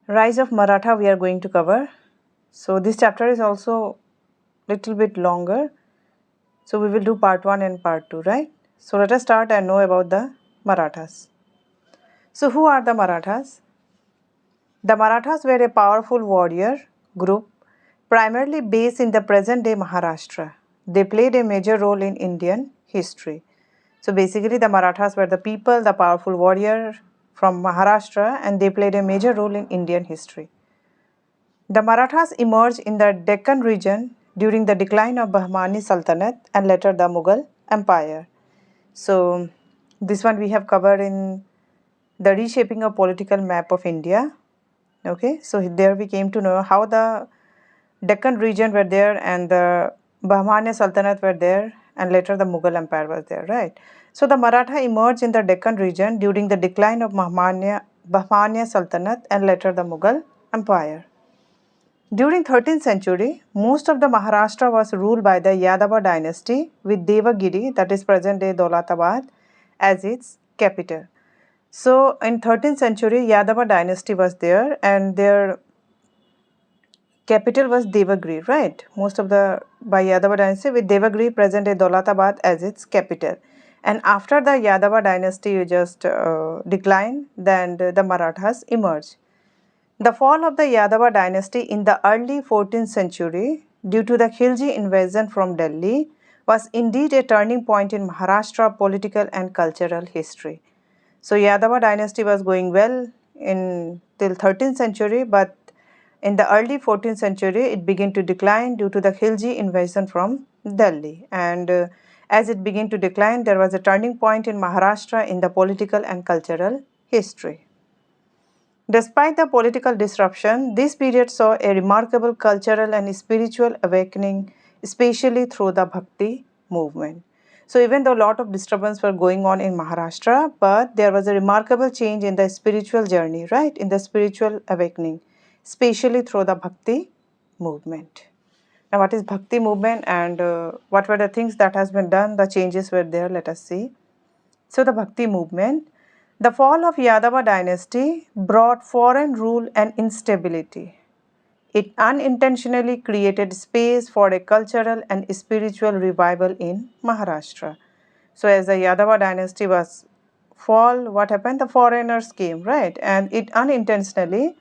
Rise of Maratha we are going to cover. So this chapter is also little bit longer. So we will do part 1 and part 2, right? So let us start and know about the Marathas. So who are the Marathas? The Marathas were a powerful warrior group primarily based in the present-day Maharashtra. They played a major role in Indian history. So basically the Marathas were the people, the powerful warrior from Maharashtra, and they played a major role in Indian history. The Marathas emerged in the Deccan region during the decline of Bahmani Sultanate and later the Mughal Empire. So this one we have covered in the reshaping of political map of India. Okay, so there we came to know how the Deccan region were there and the Bahmani Sultanate were there and later the Mughal Empire was there, right? So the Maratha emerged in the Deccan region during the decline of Bahmani Sultanate and later the Mughal Empire. During 13th century, most of the Maharashtra was ruled by the Yadava dynasty with Devagiri, that is present-day Daulatabad, as its capital. So in 13th century, Yadava dynasty was there and their capital was Devagiri, right? Most of the by Yadava dynasty with Devagiri present-day Daulatabad as its capital. And after the Yadava dynasty just declined, then the Marathas emerged. The fall of the Yadava dynasty in the early 14th century due to the Khilji invasion from Delhi was indeed a turning point in Maharashtra political and cultural history. So Yadava dynasty was going well in till 13th century, but in the early 14th century it began to decline due to the Khilji invasion from Delhi. And as it began to decline, there was a turning point in Maharashtra in the political and cultural history. Despite the political disruption, this period saw a remarkable cultural and spiritual awakening, especially through the Bhakti movement. So even though a lot of disturbance were going on in Maharashtra, but there was a remarkable change in the spiritual journey, right? In the spiritual awakening, especially through the Bhakti movement. Now what is Bhakti movement and what were the things that has been done, the changes were there, let us see. So the Bhakti movement. The fall of Yadava dynasty brought foreign rule and instability. It unintentionally created space for a cultural and spiritual revival in Maharashtra. So as the Yadava dynasty was fall, what happened? The foreigners came, right? And it unintentionally,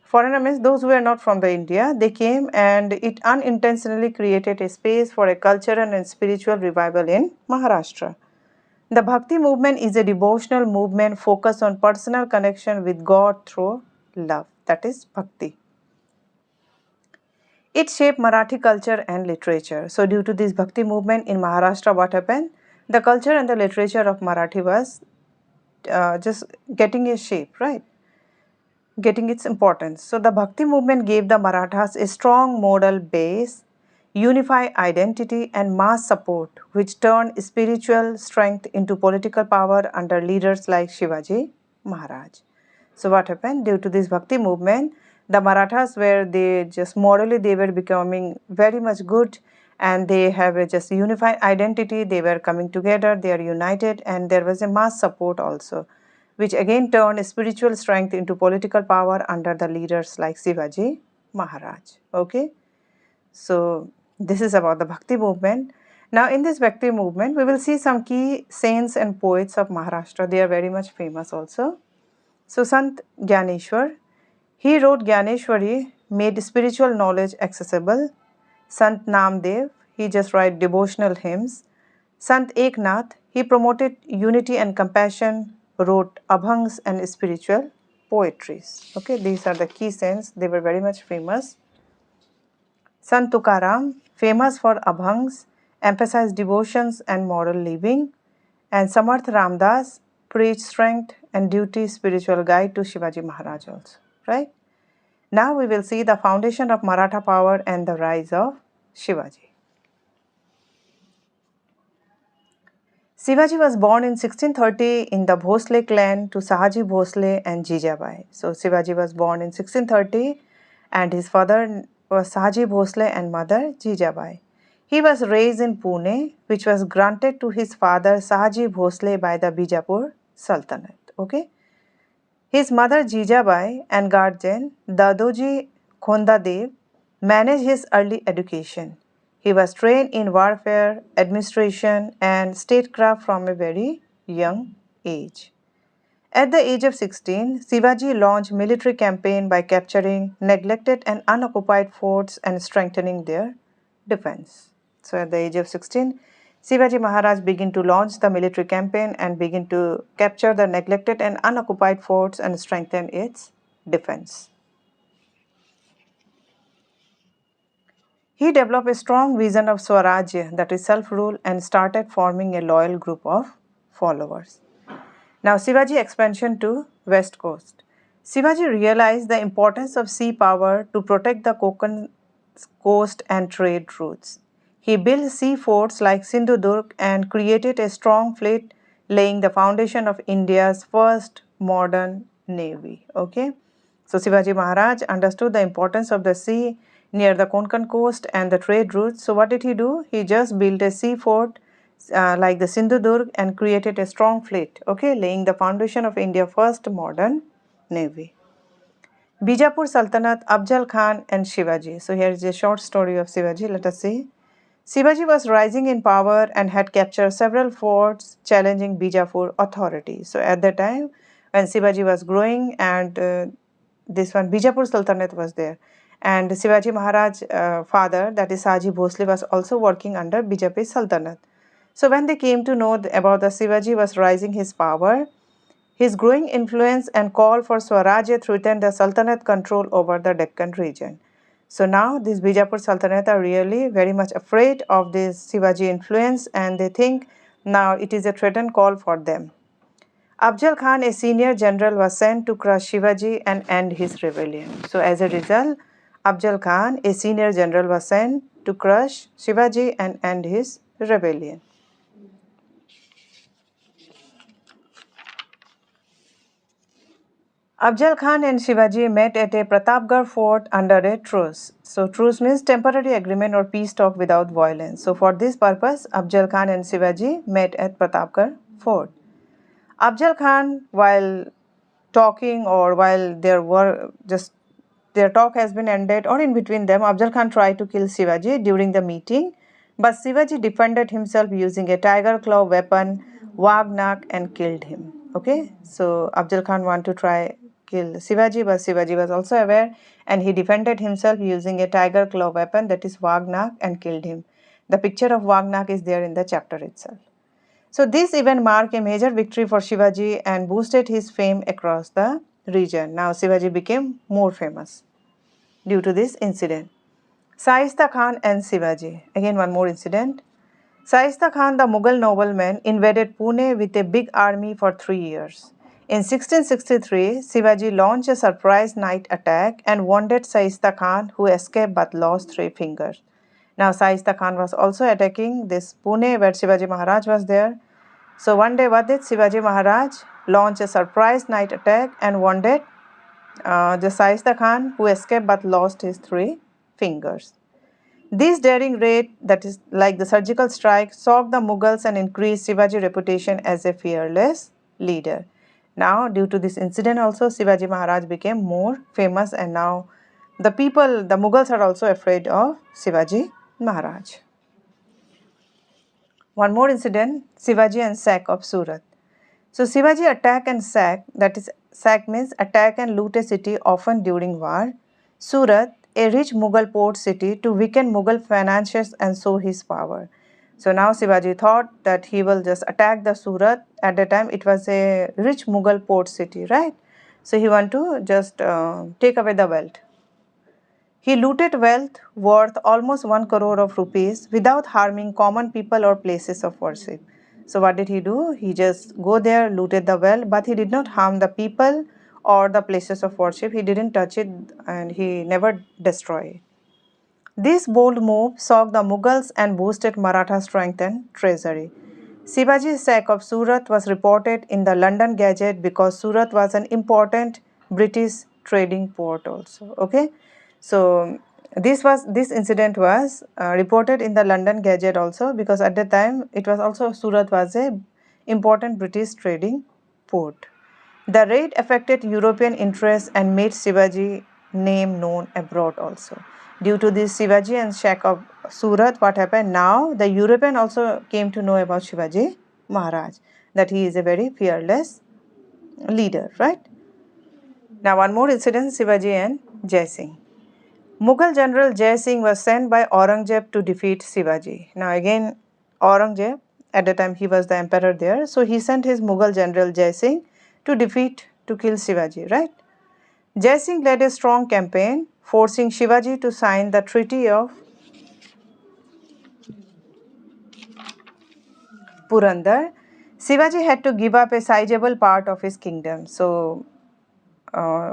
foreigner means those who were not from the India, they came and it unintentionally created a space for a cultural and spiritual revival in Maharashtra. The Bhakti movement is a devotional movement focused on personal connection with God through love, that is Bhakti. It shaped Marathi culture and literature. So due to this Bhakti movement in Maharashtra, what happened? The culture and the literature of Marathi was just getting a shape, right? Getting its importance. So the Bhakti movement gave the Marathas a strong moral base, unified identity and mass support, which turned spiritual strength into political power under leaders like Shivaji Maharaj. So what happened? Due to this Bhakti movement, the Marathas were they just morally they were becoming very much good and they have a just unified identity, they were coming together, they are united and there was a mass support also, which again turned spiritual strength into political power under the leaders like Shivaji Maharaj. Okay, so this is about the Bhakti movement. Now in this Bhakti movement, we will see some key saints and poets of Maharashtra. They are very much famous also. So Sant Gyaneshwar, he wrote Gyaneshwari, made spiritual knowledge accessible. Sant Namdev, he just wrote devotional hymns. Sant Eknath, he promoted unity and compassion, wrote abhangs and spiritual poetries. Okay, these are the key saints. They were very much famous. Sant Tukaram, famous for abhangs, emphasized devotions and moral living. And Samarth Ramdas preached strength and duty, spiritual guide to Shivaji Maharaj also. Right? Now we will see the foundation of Maratha power and the rise of Shivaji. Shivaji was born in 1630 in the Bhosle clan to Sahaji Bhosle and Jijabai. So Shivaji was born in 1630 and his father was Sahaji Bhosle and mother Jijabai. He was raised in Pune, which was granted to his father Sahaji Bhosle by the Bijapur Sultanate. Okay. His mother Jijabai and guardian Dadoji Khondadev managed his early education. He was trained in warfare, administration, and statecraft from a very young age. At the age of 16, Shivaji launched military campaign by capturing neglected and unoccupied forts and strengthening their defense. So at the age of 16, Shivaji Maharaj began to launch the military campaign and begin to capture the neglected and unoccupied forts and strengthen its defense. He developed a strong vision of Swarajya, that is self-rule, and started forming a loyal group of followers. Now, Shivaji expansion to West Coast. Shivaji realized the importance of sea power to protect the Konkan coast and trade routes. He built sea forts like Sindhudurg and created a strong fleet, laying the foundation of India's first modern navy. Okay, so Shivaji Maharaj understood the importance of the sea near the Konkan coast and the trade routes. So what did he do? He just built a sea fort like the Sindhudurg and created a strong fleet, okay, laying the foundation of India's first modern navy. Bijapur Sultanate, Afzal Khan and Shivaji. So here is a short story of Shivaji. Let us see. Shivaji was rising in power and had captured several forts challenging Bijapur authority. So at that time when Shivaji was growing and this one Bijapur Sultanate was there, and Shivaji Maharaj father, that is Saji Bhosle, was also working under Bijapur Sultanate. So when they came to know about the Shivaji was rising his power, his growing influence and call for Swarajya threatened the Sultanate control over the Deccan region. So now these Bijapur Sultanate are really very much afraid of this Shivaji influence, and they think now it is a threatened call for them. Afzal Khan, a senior general, was sent to crush Shivaji and end his rebellion. So as a result, Afzal Khan, a senior general, was sent to crush Shivaji and end his rebellion. Afzal Khan and Shivaji met at a Pratapgarh fort under a truce. So truce means temporary agreement or peace talk without violence. So for this purpose, Afzal Khan and Shivaji met at Pratapgarh fort. Afzal Khan, while talking or while their talk has been ended or in between them, Afzal Khan tried to kill Shivaji during the meeting, but Shivaji defended himself using a tiger claw weapon, Wagnak, and killed him. Okay, so Afzal Khan wanted to try kill Shivaji, but Shivaji was also aware and he defended himself using a tiger claw weapon, that is Wagnak, and killed him. The picture of Wagnak is there in the chapter itself. So this event marked a major victory for Shivaji and boosted his fame across the region. Now Shivaji became more famous due to this incident. Shaista Khan and Shivaji. Again one more incident. Shaista Khan, the Mughal nobleman, invaded Pune with a big army for 3 years. In 1663, Shivaji launched a surprise night attack and wounded Shaista Khan, who escaped but lost 3 fingers. Now Shaista Khan was also attacking this Pune where Shivaji Maharaj was there. So one day what did Shivaji Maharaj launch a surprise night attack and wounded the Shaista Khan, who escaped but lost his 3 fingers. This daring raid, that is like the surgical strike, shocked the Mughals and increased Shivaji's reputation as a fearless leader. Now, due to this incident also, Shivaji Maharaj became more famous, and now the Mughals are also afraid of Shivaji Maharaj. One more incident, Shivaji and sack of Surat. So Shivaji attack and sack, that is sack means attack and loot a city often during war. Surat, a rich Mughal port city, to weaken Mughal finances and show his power. So now Shivaji thought that he will just attack the Surat. At the time it was a rich Mughal port city, right? So he want to just take away the wealth. He looted wealth worth almost 1 crore of rupees without harming common people or places of worship. So what did he do? He just go there, looted the wealth, but he did not harm the people or the places of worship. He didn't touch it and he never destroyed it. This bold move shocked the Mughals and boosted Maratha strength and treasury. Shivaji's sack of Surat was reported in the London Gazette because Surat was an important British trading port also. Okay, so this incident was reported in the London Gazette also because at that time it was also Surat was a important British trading port. The raid affected European interests and made Shivaji name known abroad also. Due to this Shivaji and sack of Surat, what happened now? The European also came to know about Shivaji Maharaj, that he is a very fearless leader, right? Now one more incident, Shivaji and Jai Singh. Mughal general Jai Singh was sent by Aurangzeb to defeat Shivaji. Now again, Aurangzeb, at the time he was the emperor there, so he sent his Mughal general Jai Singh to kill Shivaji, right? Jai Singh led a strong campaign, forcing Shivaji to sign the Treaty of Purandar. Shivaji had to give up a sizable part of his kingdom. So,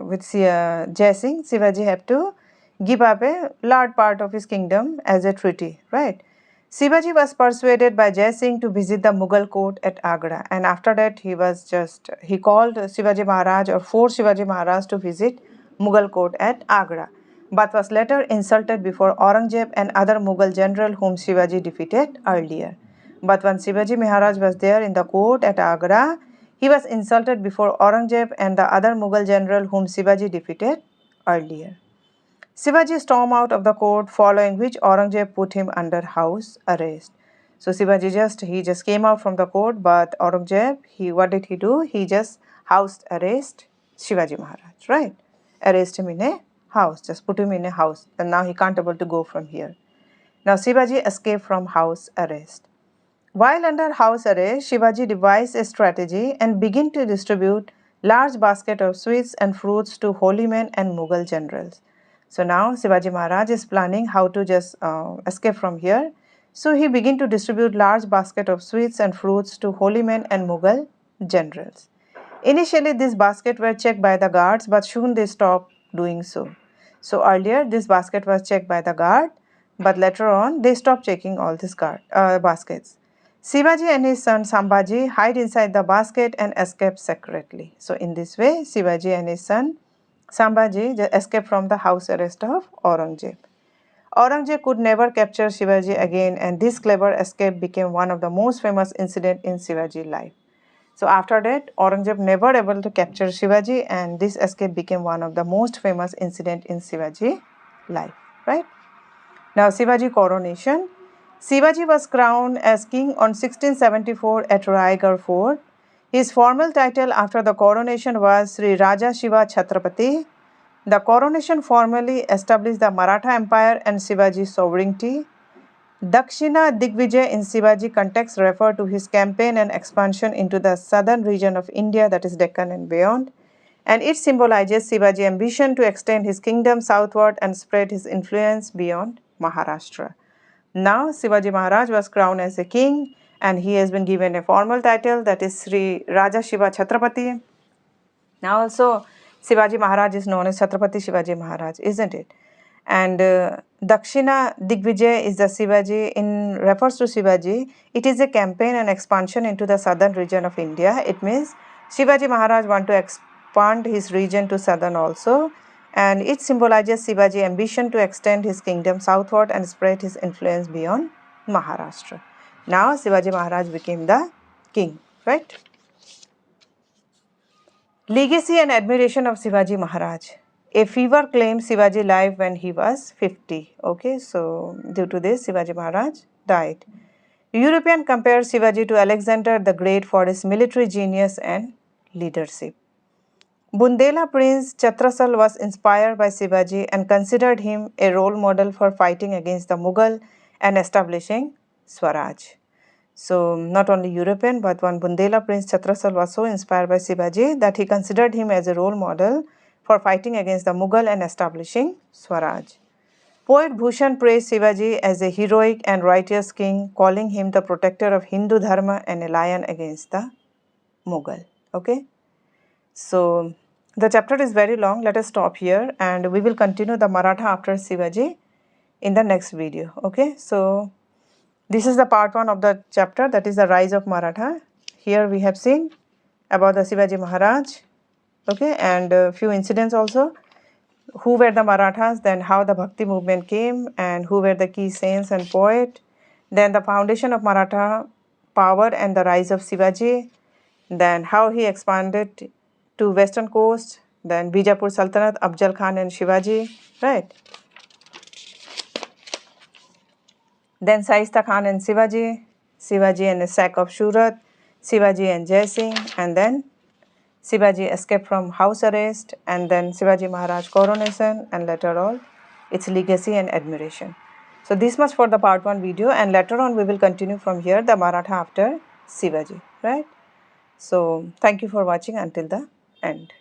with Jai Singh, Shivaji had to give up a large part of his kingdom as a treaty, right? Shivaji was persuaded by Jai Singh to visit the Mughal court at Agra, and after that he called Shivaji Maharaj or forced Shivaji Maharaj to visit Mughal court at Agra, but was later insulted before Aurangzeb and other Mughal general whom Shivaji defeated earlier. But when Shivaji Maharaj was there in the court at Agra, he was insulted before Aurangzeb and the other Mughal general whom Shivaji defeated earlier. Shivaji stormed out of the court, following which Aurangzeb put him under house arrest. So Shivaji just came out from the court, but Aurangzeb, what did he do? He just house arrest Shivaji Maharaj, right? Arrest him in a house, just put him in a house, and now he can't able to go from here. Now Shivaji escaped from house arrest. While under house arrest, Shivaji devised a strategy and began to distribute large basket of sweets and fruits to holy men and Mughal generals. So now Shivaji Maharaj is planning how to just escape from here. So he began to distribute large basket of sweets and fruits to holy men and Mughal generals. Initially, these baskets were checked by the guards, but soon they stopped doing so. So earlier, this basket was checked by the guard, but later on, they stopped checking all these baskets. Shivaji and his son Sambhaji hide inside the basket and escape secretly. So in this way, Shivaji and his son Sambhaji escaped from the house arrest of Aurangzeb. Aurangzeb could never capture Shivaji again, and this clever escape became one of the most famous incidents in Shivaji's life. So after that, Aurangzeb never able to capture Shivaji, and this escape became one of the most famous incident in Shivaji's life, right? Now Shivaji coronation. Shivaji was crowned as king on 1674 at Raigarh Fort. His formal title after the coronation was Sri Raja Shiva Chhatrapati. The coronation formally established the Maratha Empire and Shivaji's sovereignty. Dakshina Digvijay in Shivaji context refer to his campaign and expansion into the southern region of India, that is Deccan and beyond, and it symbolizes Shivaji's ambition to extend his kingdom southward and spread his influence beyond Maharashtra. Now Shivaji Maharaj was crowned as a king, and he has been given a formal title, that is Sri Raja Shiva Chhatrapati. Now also Shivaji Maharaj is known as Chhatrapati Shivaji Maharaj, isn't it? And Dakshina Digvijay is the Shivaji, refers to Shivaji. It is a campaign and expansion into the southern region of India. It means Shivaji Maharaj want to expand his region to southern also, and it symbolizes Shivaji's ambition to extend his kingdom southward and spread his influence beyond Maharashtra. Now Shivaji Maharaj became the king, right? Legacy and admiration of Shivaji Maharaj. A fever claimed Shivaji life when he was 50. Okay, so due to this, Shivaji Maharaj died. European compared Shivaji to Alexander the Great for his military genius and leadership. Bundela Prince Chhatrasal was inspired by Shivaji and considered him a role model for fighting against the Mughal and establishing Swaraj. So not only European, but one Bundela Prince Chhatrasal was so inspired by Shivaji that he considered him as a role model for fighting against the Mughal and establishing Swaraj. Poet Bhushan praised Shivaji as a heroic and righteous king, calling him the protector of Hindu Dharma and a lion against the Mughal. Okay. So the chapter is very long. Let us stop here, and we will continue the Maratha after Shivaji in the next video. Okay. So this is the part 1 of the chapter, that is the Rise of Maratha. Here we have seen about the Shivaji Maharaj, okay, and a few incidents also. Who were the Marathas, then how the Bhakti movement came, and who were the key saints and poets. Then the foundation of Maratha power and the rise of Shivaji. Then how he expanded to western coast, then Bijapur Sultanate, Afzal Khan and Shivaji, right? Then Shaista Khan and Shivaji, Shivaji and the sack of Surat, Shivaji and Jai Singh, and then Shivaji escaped from house arrest, and then Shivaji Maharaj coronation, and later on its legacy and admiration. So this much for the part 1 video, and later on we will continue from here, the Maratha after Shivaji, right? So thank you for watching until the end.